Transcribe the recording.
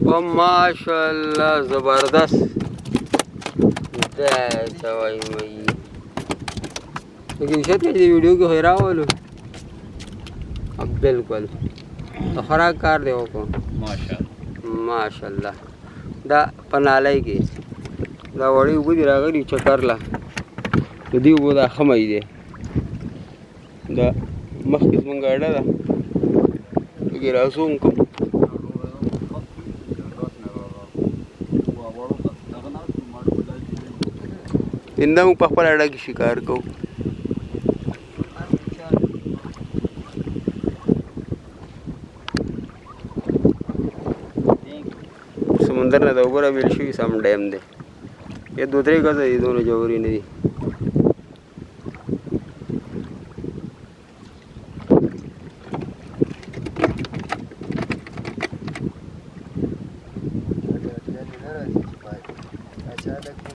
و ماشاءالله زبردست دا سوای مې لیکن شاید کې دی ویډیو کې هراولو اب بالکل تو خوراک کار دی وکړو ماشاءالله دا پنالای کې دا وړي اوبه دي راغلي چکرله د دې اوبه دا خمی دی دا مخکې زمونږ اډه ده پکې رازوم کوم اینده موږ په خپل اډه کې شکار کوو سمندر نه د اوبه رابېل شوي سم ډیم دی یا 2-3 ګزه دي دونه جوړې نه دي